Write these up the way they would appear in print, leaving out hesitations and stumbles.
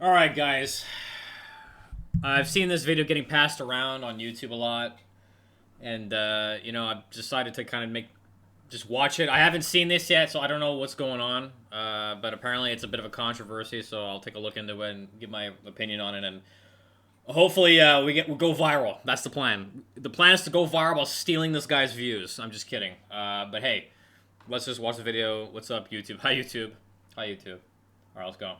Alright, guys. I've seen this video getting passed around on YouTube a lot. And, I've decided to kind of just watch it. I haven't seen this yet, so I don't know what's going on. But apparently it's a bit of a controversy, so I'll take a look into it and give my opinion on it. And hopefully we'll go viral. That's the plan. The plan is to go viral while stealing this guy's views. I'm just kidding. But hey, let's just watch the video. What's up, YouTube? Hi, YouTube. Hi, YouTube. Alright, let's go.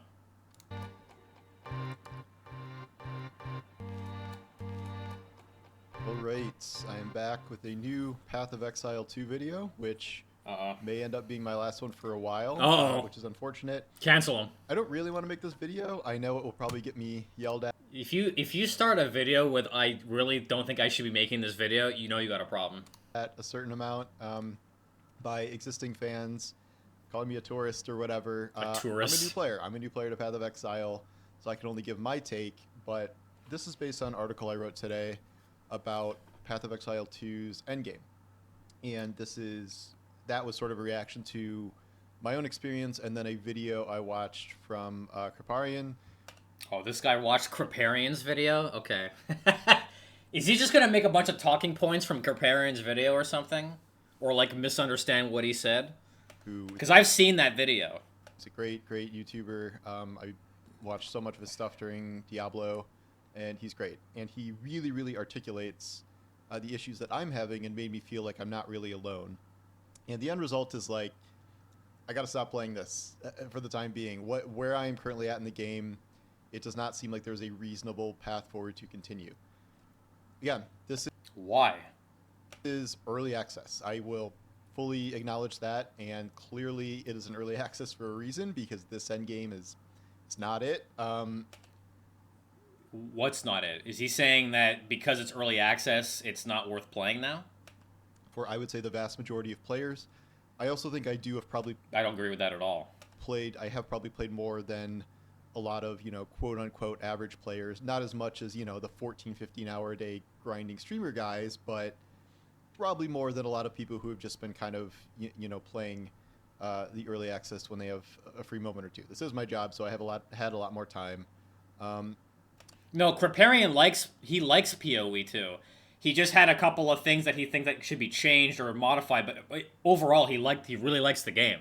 Alright, I am back with a new Path of Exile 2 video, which may end up being my last one for a while, which is unfortunate. Cancel him. I don't really want to make this video. I know it will probably get me yelled at. If you start a video with "I really don't think I should be making this video," you know you got a problem. At a certain amount by existing fans, calling me a tourist or whatever. A tourist? I'm a new player. I'm a new player to Path of Exile, so I can only give my take, but this is based on an article I wrote today about Path of Exile 2's endgame. And that was sort of a reaction to my own experience and then a video I watched from Kriparian. Oh, this guy watched Kriparian's video? Okay. Is he just gonna make a bunch of talking points from Kriparian's video or something? Or like misunderstand what he said? Because I've seen that video. He's a great YouTuber. I watched so much of his stuff during Diablo, and he's great. And he really articulates the issues that I'm having and made me feel like I'm not really alone. And the end result is like, I gotta stop playing this for the time being. Where I am currently at in the game, it does not seem like there's a reasonable path forward to continue. Again, Why? is early access. I will fully acknowledge that, and clearly it is an early access for a reason, because this endgame is not it. What's not it? Is he saying that because it's early access, it's not worth playing now? For I would say the vast majority of players. I also think I don't agree with that at all. have probably played more than a lot of, quote unquote average players. Not as much as, the 14, 15 hour a day grinding streamer guys, but probably more than a lot of people who have just been kind of, playing the early access when they have a free moment or two. This is my job, so I have had a lot more time. No, Kriparian likes POE too. He just had a couple of things that he thinks that should be changed or modified, but overall he really likes the game.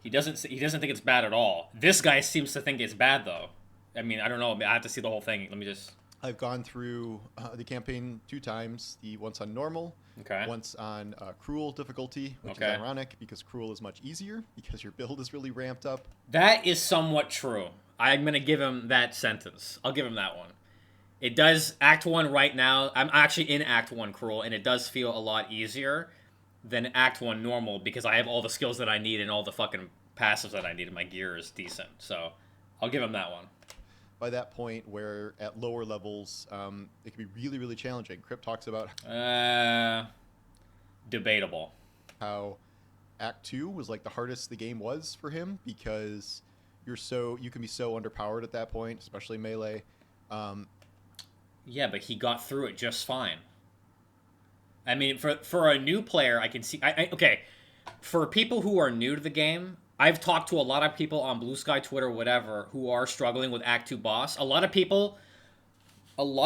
He doesn't think it's bad at all. This guy seems to think it's bad though. I mean, I don't know. I have to see the whole thing. Let me just. I've gone through the campaign 2 times. Once on normal, okay. Once on cruel difficulty, which is ironic because cruel is much easier because your build is really ramped up. That is somewhat true. I'm gonna give him that sentence. I'll give him that one. It does Act 1 right now. I'm actually in Act 1 cruel, and it does feel a lot easier than Act 1 normal because I have all the skills that I need and all the fucking passives that I need, and my gear is decent. So I'll give him that one. By that point, where at lower levels, it can be really challenging. Crip talks about debatable. How Act 2 was like the hardest the game was for him because you can be so underpowered at that point, especially melee. Yeah, but he got through it just fine. I mean, for a new player, I can see. Okay, for people who are new to the game, I've talked to a lot of people on Blue Sky, Twitter, whatever, who are struggling with Act 2 boss. A lot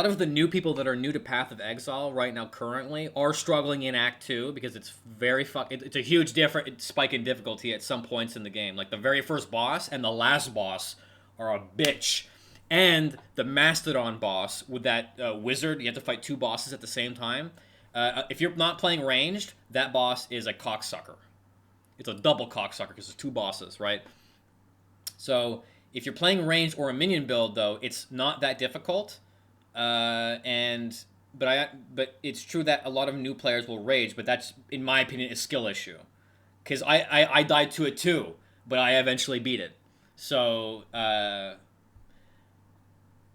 of the new people that are new to Path of Exile right now currently are struggling in Act 2 because it's it's a huge spike in difficulty at some points in the game. Like the very first boss and the last boss are a bitch. And the Mastodon boss with that wizard, you have to fight 2 bosses at the same time. If you're not playing ranged, that boss is a cocksucker. It's a double cocksucker because there's 2 bosses, right? So if you're playing ranged or a minion build, though, it's not that difficult. But it's true that a lot of new players will rage, but that's, in my opinion, a skill issue. Because I died to it too, but I eventually beat it. So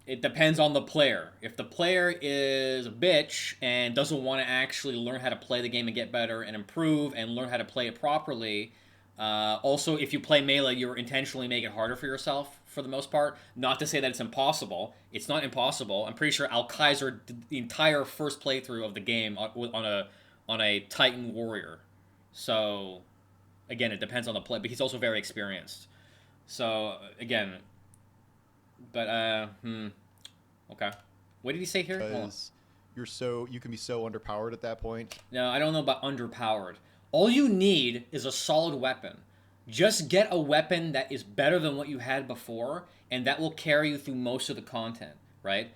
it depends on the player. If the player is a bitch and doesn't want to actually learn how to play the game and get better and improve and learn how to play it properly, also, if you play melee, you're intentionally making it harder for yourself for the most part. Not to say that it's impossible. It's not impossible. I'm pretty sure Al Kaiser did the entire first playthrough of the game on a Titan warrior. So, again, it depends on the play, but he's also very experienced. So, again, But okay. What did he say here? Hold on. because you can be so underpowered at that point. No, I don't know about underpowered. All you need is a solid weapon. Just get a weapon that is better than what you had before, and that will carry you through most of the content, right?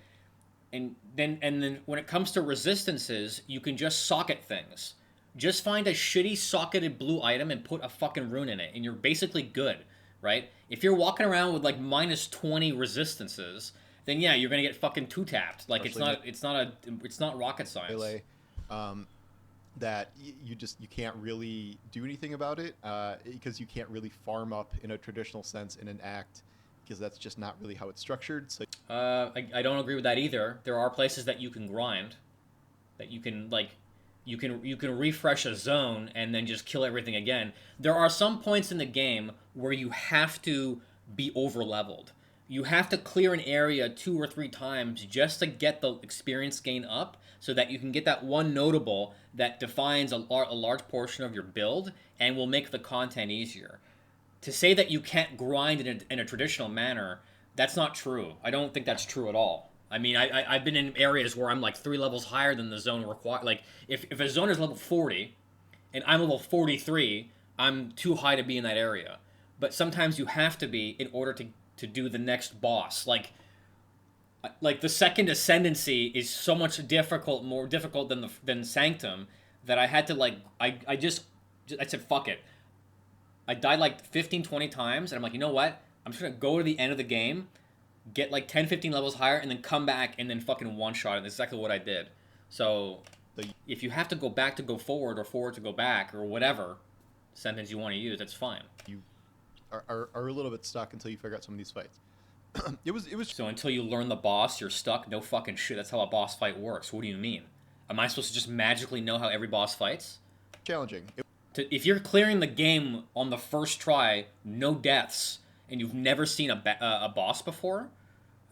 And then when it comes to resistances, you can just socket things. Just find a shitty socketed blue item and put a fucking rune in it, and you're basically good, right? If you're walking around with like minus 20 resistances, then yeah, you're gonna get fucking two tapped. Like Especially it's not rocket science. melee, um, that you can't really do anything about it because you can't really farm up in a traditional sense in an act because that's just not really how it's structured. So I don't agree with that either. There are places that you can grind, that you can like, you can refresh a zone and then just kill everything again. There are some points in the game where you have to be over leveled. You have to clear an area 2 or 3 times just to get the experience gain up, so that you can get that one notable that defines a large portion of your build and will make the content easier. To say that you can't grind in a traditional manner, that's not true. I don't think that's true at all. I mean, I've been in areas where I'm like 3 levels higher than the zone required. Like, if a zone is level 40 and I'm level 43, I'm too high to be in that area. But sometimes you have to be in order to do the next boss. Like the second ascendancy is so much more difficult than Sanctum, that I had to like I said fuck it. I died like 15, 20 times, and I'm like, you know what? I'm just gonna go to the end of the game, get like 10, 15 levels higher, and then come back and then fucking one shot. And that's exactly what I did. So the, if you have to go back to go forward, or forward to go back, or whatever sentence you want to use, that's fine. you are a little bit stuck until you figure out some of these fights. it was So until you learn the boss, you're stuck? No fucking shit. That's how a boss fight works. What do you mean? Am I supposed to just magically know how every boss fights? challenging. If you're clearing the game on the first try, no deaths, and you've never seen a boss before,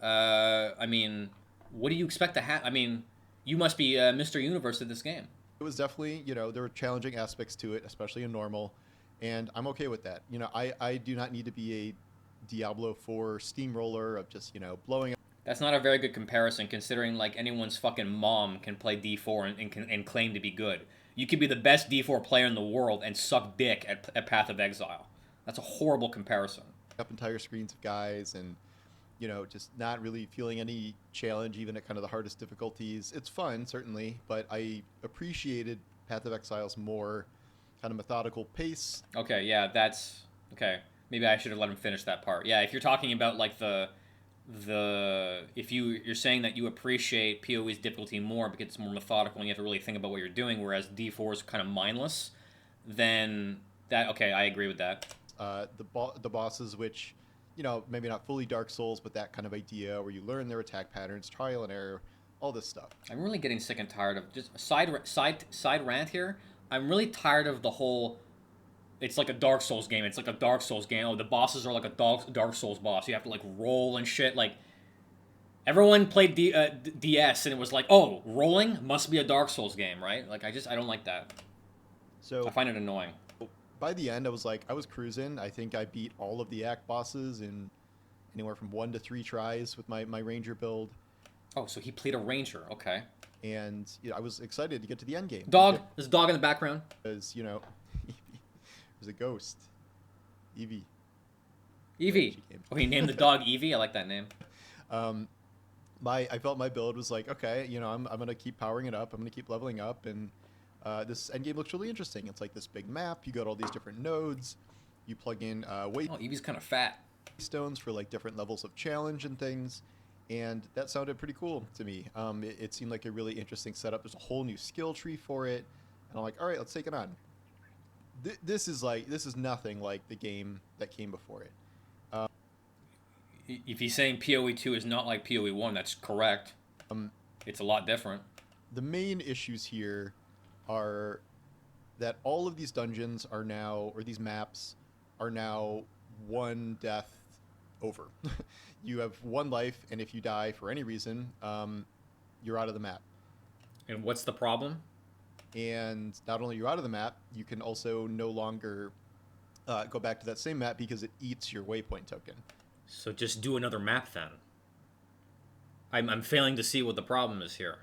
I mean, what do you expect to have? I mean, you must be Mr. Universe at this game. It was definitely, there were challenging aspects to it, especially in normal, and I'm okay with that. I do not need to be a Diablo 4 steamroller of just, blowing up. That's not a very good comparison, considering like anyone's fucking mom can play D4 and claim to be good. You could be the best D4 player in the world and suck dick at Path of Exile. That's a horrible comparison. Up entire screens of guys and, just not really feeling any challenge, even at kind of the hardest difficulties. It's fun, certainly, but I appreciated Path of Exile's more kind of methodical pace. Okay, yeah, that's okay. Maybe I should have let him finish that part. Yeah, if you're talking about like if you're saying that you appreciate PoE's difficulty more because it's more methodical and you have to really think about what you're doing, whereas D4 is kind of mindless, then that okay, I agree with that. The bosses, which, maybe not fully Dark Souls, but that kind of idea where you learn their attack patterns, trial and error, all this stuff. I'm really getting sick and tired of just side rant here. I'm really tired of the whole. It's like a Dark Souls game. It's like a Dark Souls game. Oh, the bosses are like a Dark Souls boss. You have to like roll and shit. Like everyone played DS and it was like, oh, rolling must be a Dark Souls game, right? Like I don't like that. So I find it annoying. by the end, I was cruising. I think I beat all of the act bosses in anywhere from 1 to 3 tries with my ranger build. Oh, so he played a ranger. Okay. And I was excited to get to the end game. Dog. There's a dog in the background. Because there's a ghost, Evie. Evie. Oh, he named the dog Evie. I like that name. I felt my build was like, okay, I'm gonna keep powering it up. I'm gonna keep leveling up, and this end game looks really interesting. It's like this big map. You got all these different nodes. You plug in weight. Oh, Evie's kind of fat. Stones for like different levels of challenge and things, and that sounded pretty cool to me. It seemed like a really interesting setup. There's a whole new skill tree for it, and I'm like, all right, let's take it on. This is nothing like the game that came before it. If he's saying POE2 is not like POE1, that's correct. It's a lot different. The main issues here are that all of these dungeons are now, or these maps are now one death over. You have one life, and if you die for any reason, you're out of the map. And what's the problem? And not only are you out of the map, you can also no longer go back to that same map because it eats your waypoint token. So just do another map then. I'm failing to see what the problem is here.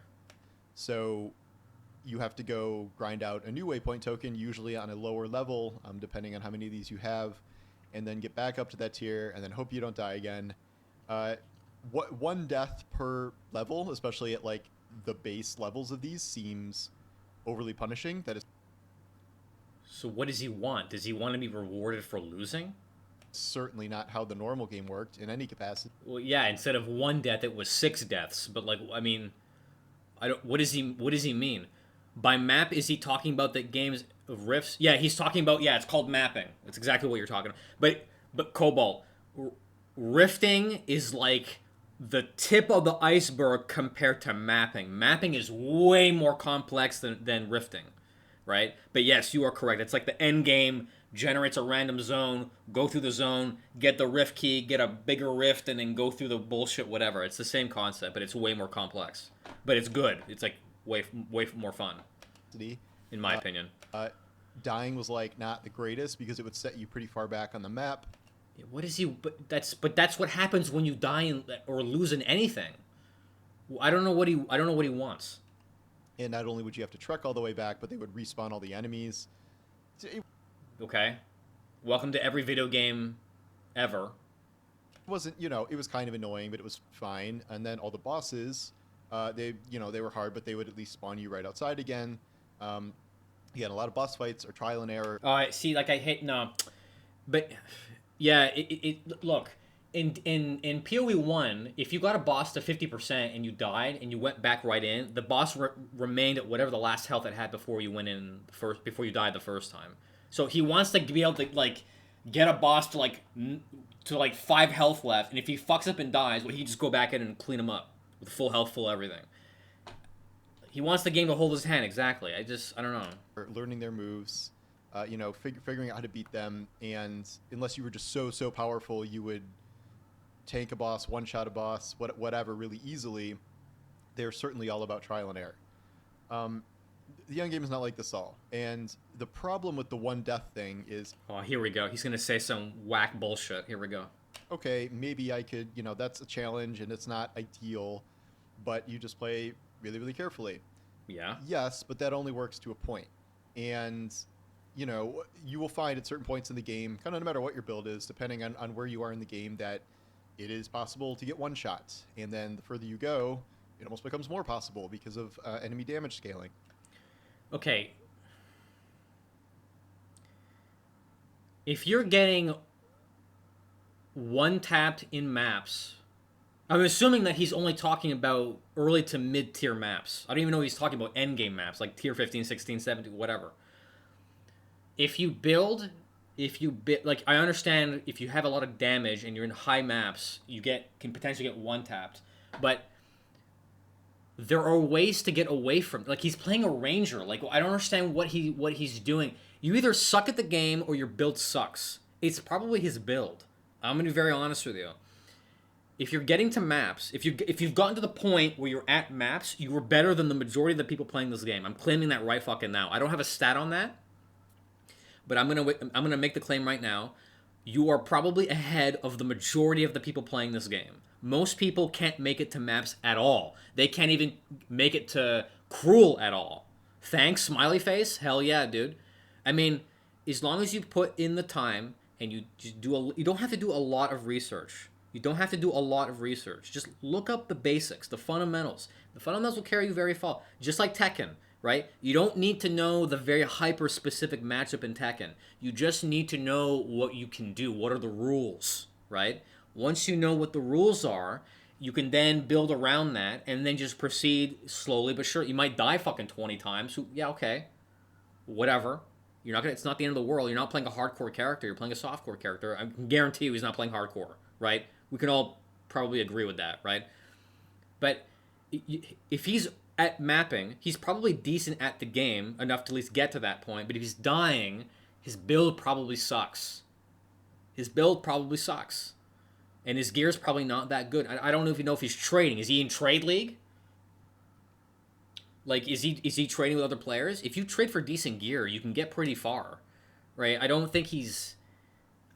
So you have to go grind out a new waypoint token, usually on a lower level, depending on how many of these you have, and then get back up to that tier, and then hope you don't die again. What one death per level, especially at like the base levels of these, seems overly punishing. That is So what does he want? Does he want to be rewarded for losing? certainly not how the normal game worked in any capacity. Well, yeah. Instead of 1 death, it was 6 deaths. But like, I mean, I don't. What does he? What does he mean? By map, is he talking about the games of rifts? Yeah, he's talking about. Yeah, it's called mapping. That's exactly what you're talking about. But Cobalt, rifting is like the tip of the iceberg compared to mapping. Mapping is way more complex than rifting, right? But yes, you are correct. It's like the end game generates a random zone, go through the zone, get the rift key, get a bigger rift, and then go through the bullshit, whatever. It's the same concept, but it's way more complex. But it's good. It's like way more fun, in my opinion. Dying was like not the greatest because it would set you pretty far back on the map. What is he? But that's what happens when you die or lose in anything. I don't know what he wants. And not only would you have to trek all the way back, but they would respawn all the enemies. It Okay, welcome to every video game ever. wasn't, it was kind of annoying, but it was fine. And then all the bosses, they were hard, but they would at least spawn you right outside again. Again, a lot of boss fights are trial and error. See, like I hate no, but yeah, look in POE1, if you got a boss to 50% and you died and you went back right in, the boss remained at whatever the last health it had before you went in before you died the first time. So he wants to be able to like get a boss to like 5 health left, and if he fucks up and dies, well, he just go back in and clean him up with full health, full everything. He wants the game to hold his hand, exactly. I don't know. Learning their moves, figuring out how to beat them, and unless you were just so powerful, you would tank a boss, one-shot a boss, whatever, really easily. They're certainly all about trial and error. The young game is not like this all, and the problem with the one death thing is, oh, here we go. He's gonna say some whack bullshit. Here we go. okay, maybe I could, that's a challenge and it's not ideal, but you just play really carefully. Yeah. Yes, but that only works to a point. And, you will find at certain points in the game, kind of no matter what your build is, depending on where you are in the game, that it is possible to get one shot. And then the further you go, it almost becomes more possible because of enemy damage scaling. Okay. If you're getting one tapped in maps, I'm assuming that he's only talking about early to mid tier maps. I don't even know if he's talking about end game maps, like tier 15, 16, 17, whatever. If you build, like, I understand if you have a lot of damage and you're in high maps, you can potentially get one tapped. But there are ways to get away from, like, he's playing a ranger. Like, I don't understand what he's doing. You either suck at the game or your build sucks. It's probably his build. I'm gonna be very honest with you. If you're getting to maps, if you've gotten to the point where you're at maps, you were better than the majority of the people playing this game. I'm claiming that right fucking now. I don't have a stat on that, but I'm gonna make the claim right now. You are probably ahead of the majority of the people playing this game. Most people can't make it to maps at all. They can't even make it to Cruel at all. Thanks, smiley face. Hell yeah, dude. I mean, as long as you put in the time and you just you don't have to do a lot of research. You don't have to do a lot of research. Just look up the basics, the fundamentals. The fundamentals will carry you very far. Just like Tekken, right? You don't need to know the very hyper-specific matchup in Tekken. You just need to know what you can do. What are the rules, right? Once you know what the rules are, you can then build around that and then just proceed slowly but surely. You might die fucking 20 times. Yeah, okay. Whatever. It's not the end of the world. You're not playing a hardcore character. You're playing a softcore character. I can guarantee you he's not playing hardcore, right? We can all probably agree with that, right? But if he's at mapping, he's probably decent at the game, enough to at least get to that point. But if he's dying, his build probably sucks. His build probably sucks. And his gear's probably not that good. I don't know if he's trading. Is he in Trade League? Like, is he trading with other players? If you trade for decent gear, you can get pretty far, right? I don't think he's...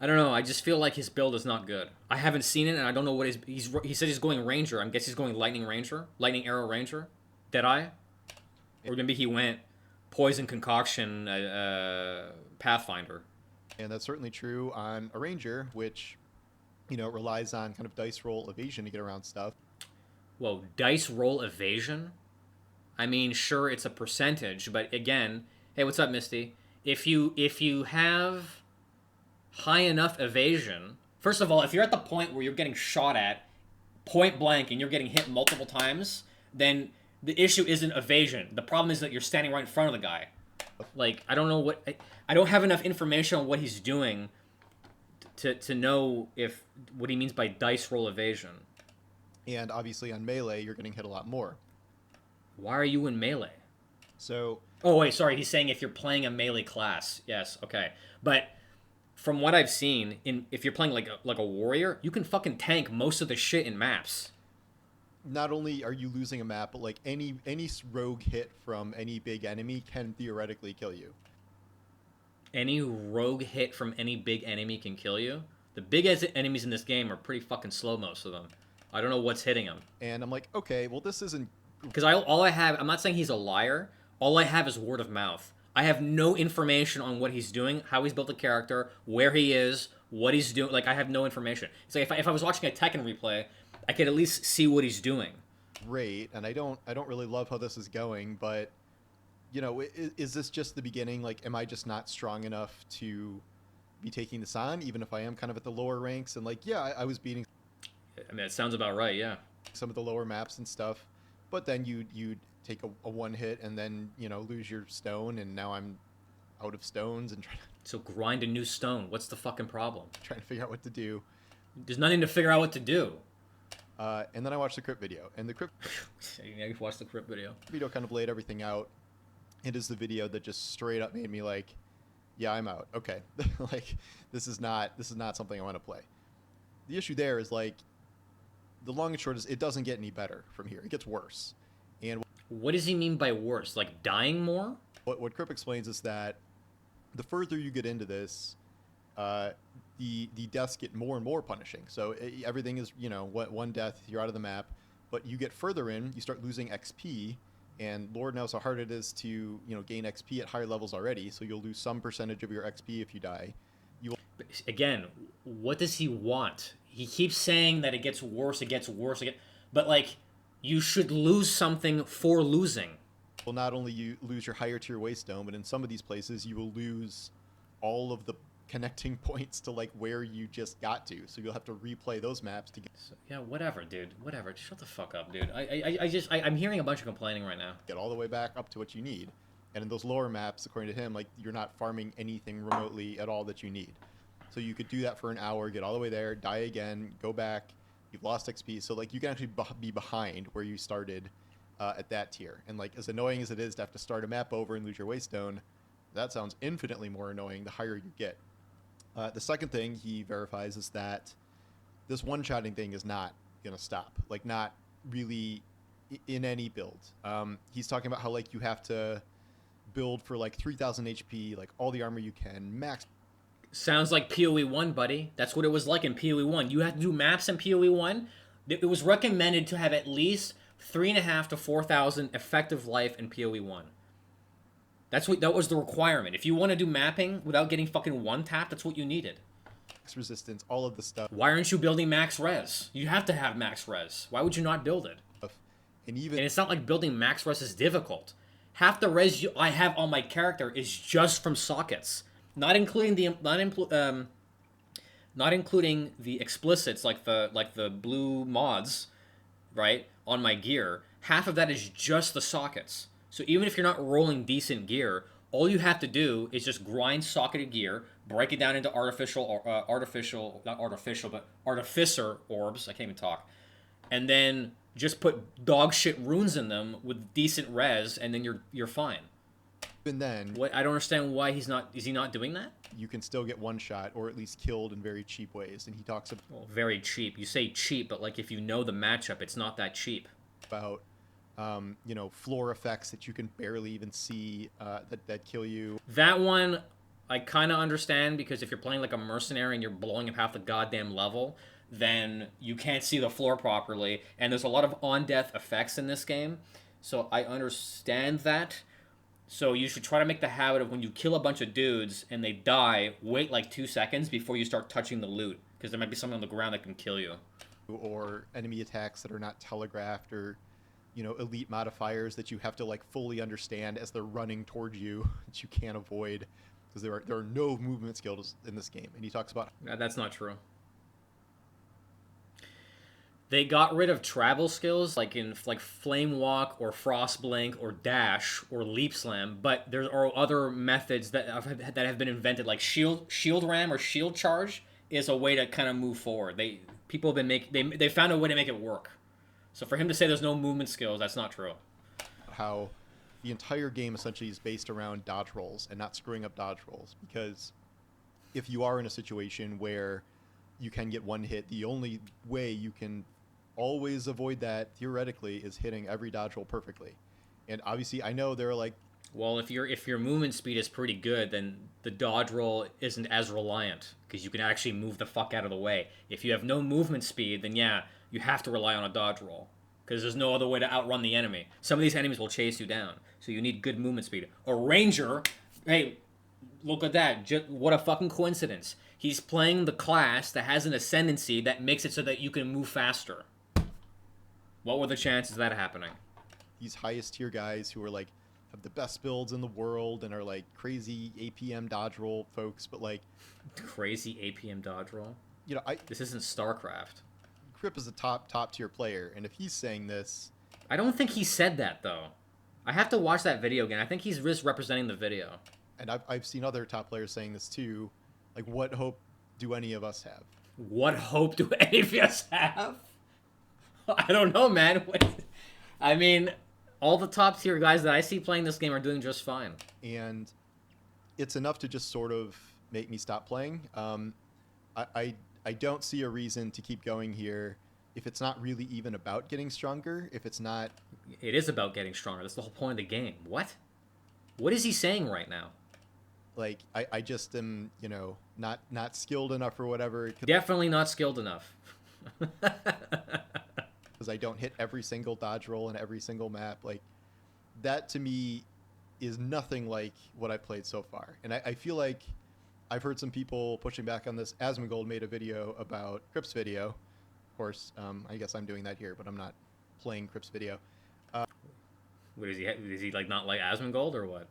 I don't know. I just feel like his build is not good. I haven't seen it, and I don't know what he said he's going Ranger. I guess he's going Lightning Ranger, Lightning Arrow Ranger, Deadeye, or maybe he went Poison Concoction, Pathfinder. And that's certainly true on a ranger, which, you know, relies on kind of dice roll evasion to get around stuff. Whoa, dice roll evasion? I mean, sure, it's a percentage, but again, hey, what's up, Misty? If you have high enough evasion, first of all, if you're at the point where you're getting shot at point blank and you're getting hit multiple times, then the issue isn't evasion. The problem is that you're standing right in front of the guy. Like, I don't know what I don't have enough information on what he's doing to know if what he means by dice roll evasion. And obviously on melee, you're getting hit a lot more. Why are you in melee? So, oh wait, sorry, he's saying if you're playing a melee class. Yes, okay. But from what I've seen, if you're playing like a warrior, you can fucking tank most of the shit in maps. not only are you losing a map, but like any rogue hit from any big enemy can theoretically kill you. Any rogue hit from any big enemy can kill you? The big enemies in this game are pretty fucking slow, most of them. I don't know what's hitting them. And I'm like, okay, well, this isn't... Because all I have... I'm not saying he's a liar. All I have is word of mouth. I have no information on what he's doing, how he's built a character, where he is, what he's doing. Like, I have no information. It's like if I was watching a Tekken replay, I could at least see what he's doing. Great, and I don't really love how this is going, but, you know, is this just the beginning? Like, am I just not strong enough to be taking this on, even if I am kind of at the lower ranks? And, like, yeah, I was beating... I mean, it sounds about right, yeah. Some of the lower maps and stuff, but then you take a one hit and then, you know, lose your stone, and now I'm out of stones and So grind a new stone. What's the fucking problem? trying to figure out what to do. There's nothing to figure out what to do. And then I watched the crypt video, and the crypt You watched the crypt video. video kind of laid everything out. It is the video that just straight up made me like, yeah, I'm out. Okay, like this is not something I want to play. The issue there is like, the long and short is it doesn't get any better from here. It gets worse. And what does he mean by worse? Like dying more? what Crip explains is that the further you get into this, the deaths get more and more punishing. So everything is, you know, one death, you're out of the map. But you get further in, you start losing XP, and Lord knows how hard it is to, you know, gain XP at higher levels already. So you'll lose some percentage of your XP if you die. Again, what does he want? He keeps saying that it gets worse, but like, you should lose something for losing. Well, not only you lose your higher tier waystone, but in some of these places you will lose all of the connecting points to like where you just got to. So you'll have to replay those maps to get... So, yeah, whatever, dude. Whatever. Shut the fuck up, dude. I'm hearing a bunch of complaining right now. Get all the way back up to what you need. And in those lower maps, according to him, like you're not farming anything remotely at all that you need. So you could do that for an hour, get all the way there, die again, go back. You've lost XP. So like you can actually be behind where you started at that tier. And like as annoying as it is to have to start a map over and lose your waystone, that sounds infinitely more annoying the higher you get. The second thing he verifies is that this one-shotting thing is not going to stop. Like not really in any build. He's talking about how like you have to build for like 3,000 HP, like all the armor you can, max. Sounds like POE1, buddy. That's what it was like in POE1. You had to do maps in POE1. It was recommended to have at least 3,500 to 4,000 effective life in POE1. That was the requirement. If you want to do mapping without getting fucking one tap, that's what you needed. Max resistance, all of the stuff. Why aren't you building max res? You have to have max res. Why would you not build it? And it's not like building max res is difficult. Half the res I have on my character is just from sockets. Not including the explicits like the blue mods, right, on my gear. Half of that is just the sockets. So even if you're not rolling decent gear, all you have to do is just grind socketed gear, break it down into artificer orbs. I can't even talk, and then just put dog shit runes in them with decent res, and then you're fine. And then what, I don't understand why he's not. Is he not doing that? You can still get one shot or at least killed in very cheap ways. And he talks about... Well, very cheap. You say cheap, but like if you know the matchup, it's not that cheap. About, you know, floor effects that you can barely even see that kill you. That one, I kind of understand, because if you're playing like a mercenary and you're blowing up half the goddamn level, then you can't see the floor properly, and there's a lot of on-death effects in this game. So I understand that. So you should try to make the habit of when you kill a bunch of dudes and they die, wait like 2 seconds before you start touching the loot, because there might be something on the ground that can kill you. Or enemy attacks that are not telegraphed, or elite modifiers that you have to like fully understand as they're running towards you that you can't avoid, because there are no movement skills in this game. And he talks about That's not true. They got rid of travel skills like in like flame walk or frost blink or dash or leap slam, but there are other methods that have been invented, like shield ram or shield charge is a way to kind of move forward. People have been they found a way to make it work. So for him to say there's no movement skills, that's not true. how the entire game essentially is based around dodge rolls and not screwing up dodge rolls, because if you are in a situation where you can get one hit, the only way you can always avoid that theoretically is hitting every dodge roll perfectly. And obviously I know there are like, Well, if your movement speed is pretty good, then the dodge roll isn't as reliant, because you can actually move the fuck out of the way. If you have no movement speed, then yeah, you have to rely on a dodge roll, because there's no other way to outrun the enemy. Some of these enemies will chase you down, so you need good movement speed. A ranger, hey, look at that! What a fucking coincidence! He's playing the class that has an ascendancy that makes it so that you can move faster. What were the chances of that happening? these highest tier guys who are like have the best builds in the world and are like crazy APM dodge roll folks, but like Crazy APM dodge roll. I This isn't StarCraft. Crip is a top tier player, and if he's saying this, I don't think he said that though. I have to watch that video again. I think he's just representing the video. and I've seen other top players saying this too, like what hope do any of us have? What hope do any of us have? I don't know, man. I mean, all the top tier guys that I see playing this game are doing just fine. And it's enough to just sort of make me stop playing. I don't see a reason to keep going here if it's not really even about getting stronger. If it's not, It is about getting stronger. That's the whole point of the game. What? What is he saying right now? like I just am not skilled enough or whatever, Definitely not skilled enough. because I don't hit every single dodge roll in every single map. Like that to me is nothing like what I played so far. And I feel like I've heard some people pushing back on this. Asmongold made a video about Crip's video. Of course, I guess I'm doing that here, but I'm not playing Crip's video. What is he? Is he like not like Asmongold or what?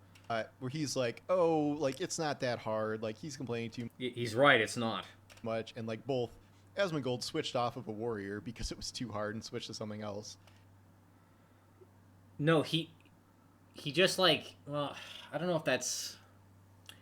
Where he's like, oh, like it's not that hard. Like he's complaining too He's right. It's not. much. And like both Asmongold switched off of a warrior because it was too hard and switched to something else. No, he just like, well, I don't know if that's.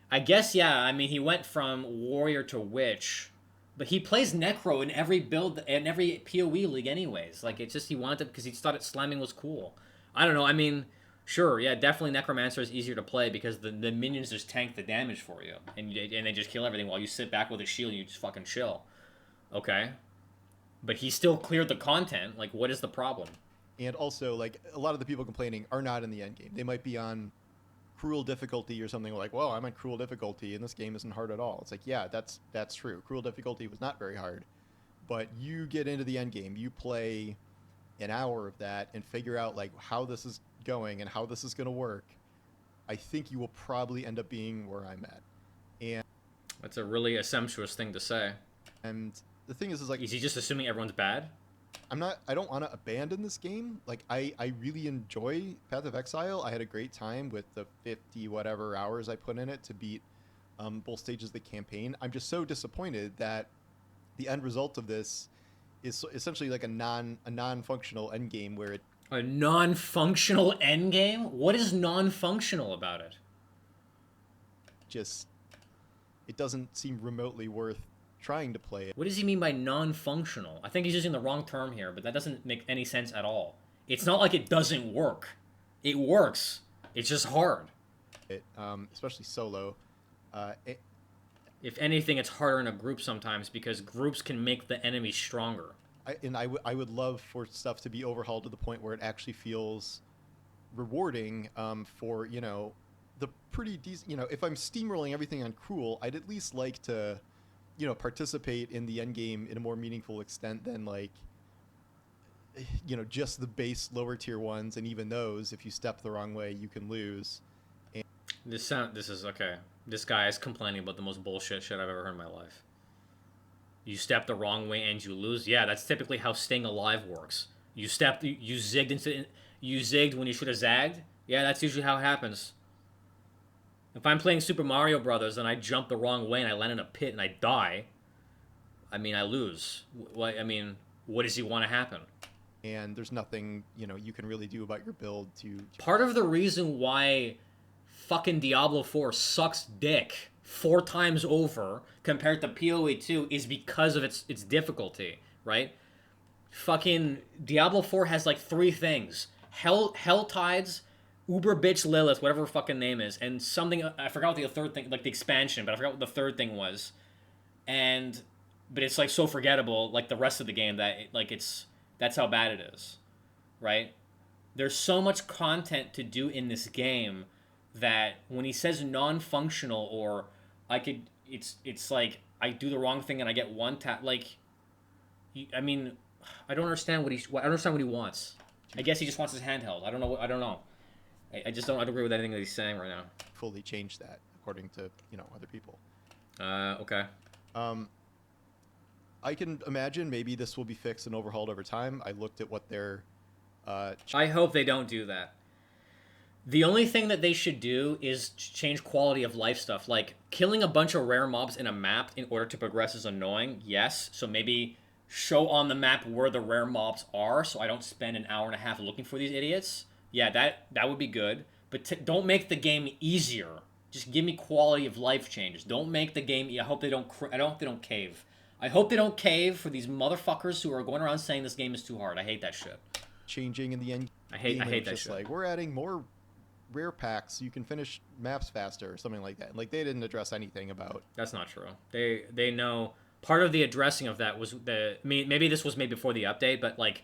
I guess yeah. I mean, he went from warrior to witch, but he plays necro in every build in every POE league anyways. Like it's just he wanted to because he thought slamming was cool. I don't know. I mean, sure, yeah, definitely necromancer is easier to play because the minions just tank the damage for you, and they just kill everything while you sit back with a shield and you just fucking chill. Okay, but he still cleared the content. Like, what is the problem? And also, like, a lot of the people complaining are not in the end game. They might be on cruel difficulty or something, like, well, I'm on cruel difficulty and this game isn't hard at all. It's like, yeah, that's true. Cruel difficulty was not very hard. But you get into the end game, you play an hour of that and figure out like how this is going and how this is going to work. I think you will probably end up being where I'm at. And That's a really assumptuous thing to say. the thing is like, Is he just assuming everyone's bad? I don't want to abandon this game. Like I really enjoy Path of Exile. I had a great time with the 50 whatever hours I put in it to beat both stages of the campaign. I'm just so disappointed that the end result of this is essentially like a non-functional end game where it A non-functional endgame? What is non-functional about it? just it doesn't seem remotely worth trying to play it. What does he mean by non-functional? I think he's using the wrong term here, but that doesn't make any sense at all. It's not like it doesn't work. It works. It's just hard. Especially solo. If anything, it's harder in a group sometimes because groups can make the enemy stronger. I would love for stuff to be overhauled to the point where it actually feels rewarding for the pretty decent. If I'm steamrolling everything on Cruel, I'd at least like to, participate in the end game in a more meaningful extent than like, just the base lower tier ones, and even those, if you step the wrong way, you can lose. And This is okay. This guy is complaining about the most bullshit shit I've ever heard in my life. You step the wrong way and you lose. Yeah, that's typically how staying alive works. You zigged when you should have zagged. Yeah, that's usually how it happens. If I'm playing Super Mario Brothers and I jump the wrong way and I land in a pit and I die, I mean, I lose. What? I mean, what does he want to happen? and there's nothing you can really do about your build to. Part of the reason why fucking Diablo 4 sucks dick 4 times over compared to POE2 is because of its difficulty, right? Fucking Diablo 4 has like 3 things. Hell Tides, Uber Bitch Lilith, whatever her fucking name is, and something I forgot what the third thing, like the expansion, but I forgot what the third thing was. But it's like so forgettable, like the rest of the game, that that's how bad it is, right? There's so much content to do in this game that when he says non-functional or it's like I do the wrong thing and I get one tap, like, I mean, I don't understand what he wants. I guess he just wants his handheld. I don't know. I just don't agree with anything that he's saying right now. Fully change that according to other people. Okay. I can imagine maybe this will be fixed and overhauled over time. I looked at what their I hope they don't do that. The only thing that they should do is change quality of life stuff. Like, killing a bunch of rare mobs in a map in order to progress is annoying, yes. So maybe show on the map where the rare mobs are so I don't spend an hour and a half looking for these idiots. Yeah, that would be good. But don't make the game easier. Just give me quality of life changes. Don't make the game... I hope they don't cave. I hope they don't cave for these motherfuckers who are going around saying this game is too hard. I hate that shit. Changing in the end. I hate that just shit. Like, we're adding more rare packs so you can finish maps faster or something like that. Like, they didn't address anything about. That's not true. They know part of the addressing of that was maybe this was made before the update, but like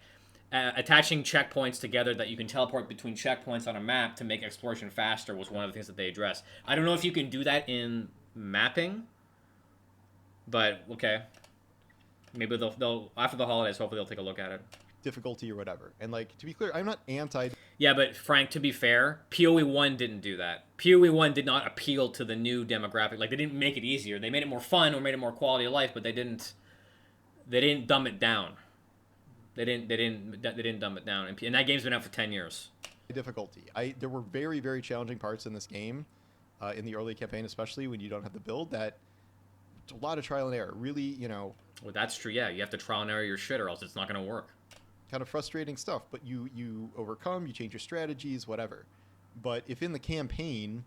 attaching checkpoints together that you can teleport between checkpoints on a map to make exploration faster was one of the things that they addressed. I don't know if you can do that in mapping, but okay. Maybe they'll after the holidays, hopefully they'll take a look at it. Difficulty or whatever. And like, to be clear, I'm not anti. Yeah, but Frank, to be fair, POE1 didn't do that. POE1 did not appeal to the new demographic. Like, they didn't make it easier. They made it more fun or made it more quality of life, but they didn't dumb it down. They didn't dumb it down. And that game's been out for 10 years. Difficulty. There were very, very challenging parts in this game, in the early campaign, especially when you don't have the build. That it's a lot of trial and error. Really, Well, that's true. Yeah, you have to trial and error your shit, or else it's not going to work. Kind of frustrating stuff, but you overcome, you change your strategies, whatever. But if in the campaign,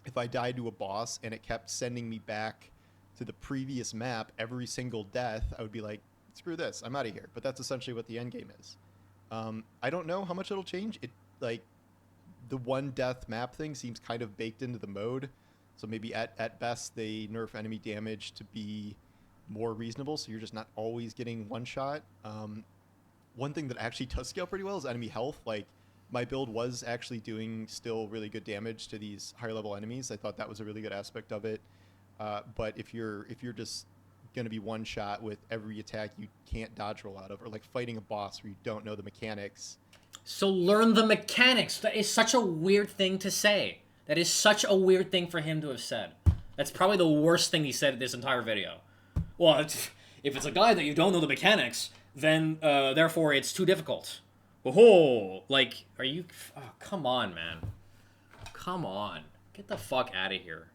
if I died to a boss and it kept sending me back to the previous map every single death, I would be like, screw this, I'm out of here. But that's essentially what the end game is. I don't know how much it'll change. It like the one death map thing seems kind of baked into the mode, so maybe at best they nerf enemy damage to be more reasonable, so you're just not always getting one shot. One thing that actually does scale pretty well is enemy health. Like, my build was actually doing still really good damage to these higher level enemies. I thought that was a really good aspect of it. But if you're just gonna be one shot with every attack you can't dodge roll out of, or like fighting a boss where you don't know the mechanics. So learn the mechanics. That is such a weird thing to say. That is such a weird thing for him to have said. That's probably the worst thing he said in this entire video. Well, if it's a guy that you don't know the mechanics, then therefore it's too difficult. Oh, like, are you... Oh, come on, man. Come on. Get the fuck out of here.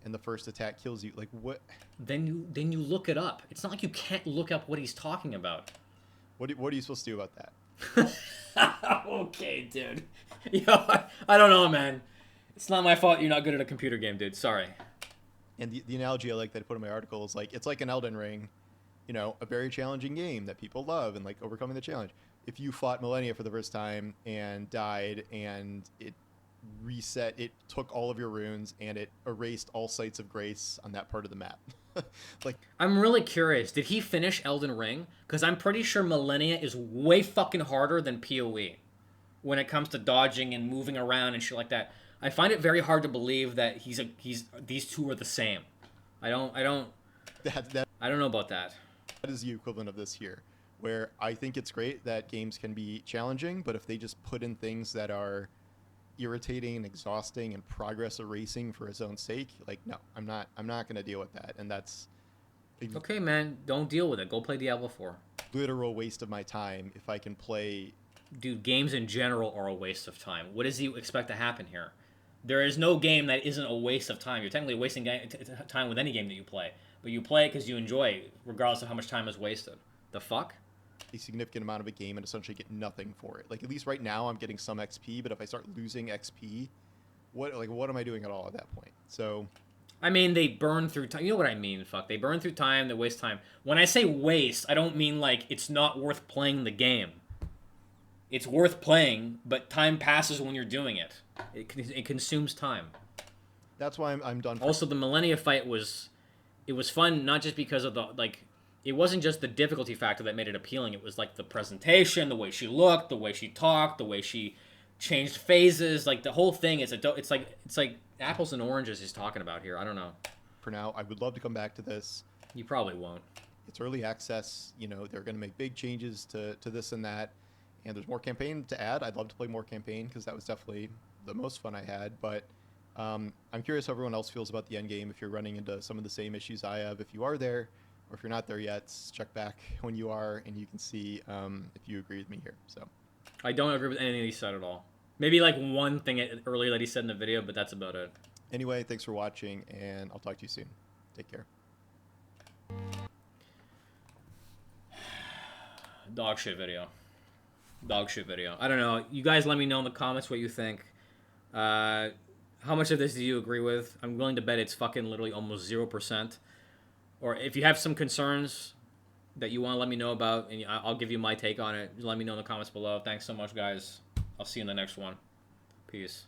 And the first attack kills you. Like, what? Then you look it up. It's not like you can't look up what he's talking about. What are you supposed to do about that? Okay, dude. Yo, I don't know, man. It's not my fault you're not good at a computer game, dude. Sorry. And the analogy I like that I put in my article is like, it's like an Elden Ring, a very challenging game that people love and like overcoming the challenge. If you fought Millennia for the first time and died and it reset, it took all of your runes and it erased all sites of grace on that part of the map. Like, I'm really curious. Did he finish Elden Ring? Because I'm pretty sure Millennia is way fucking harder than POE when it comes to dodging and moving around and shit like that. I find it very hard to believe that he's these two are the same. I don't That I don't know about that. that is the equivalent of this here, where I think it's great that games can be challenging, but if they just put in things that are irritating and exhausting and progress erasing for its own sake, like no, I'm not going to deal with that, and that's a Okay, man, don't deal with it. Go play Diablo 4. literal waste of my time if I can play. Dude, games in general are a waste of time. What does you expect to happen here? There is no game that isn't a waste of time. You're technically wasting time with any game that you play, but you play it because you enjoy it, regardless of how much time is wasted. The fuck? A significant amount of a game and essentially get nothing for it. Like at least right now I'm getting some XP, but if I start losing XP, what am I doing at all at that point? So I mean, they burn through time. You know what I mean? Fuck. They burn through time. They waste time. When I say waste, I don't mean like it's not worth playing the game. It's worth playing, but time passes when you're doing it. It consumes time. that's why I'm done. Also, the Millennia fight was fun not just because of the like. It wasn't just the difficulty factor that made it appealing. It was like the presentation, the way she looked, the way she talked, the way she changed phases. Like the whole thing is it's like apples and oranges he's talking about here. I don't know. For now, I would love to come back to this. You probably won't. It's early access. You know, they're going to make big changes to this and that, and there's more campaign to add. I'd love to play more campaign because that was definitely the most fun I had. But I'm curious how everyone else feels about the end game. If you're running into some of the same issues I have, if you are there, or if you're not there yet, check back when you are, and you can see if you agree with me here. So I don't agree with anything he said at all. Maybe like one thing earlier that he said in the video, but that's about it. anyway, thanks for watching, and I'll talk to you soon. Take care. Dog shit video. Dog shit video. I don't know. You guys let me know in the comments what you think. How much of this do you agree with? I'm willing to bet it's fucking literally almost 0%. Or if you have some concerns that you want to let me know about, and I'll give you my take on it, let me know in the comments below. Thanks so much, guys. I'll see you in the next one. Peace.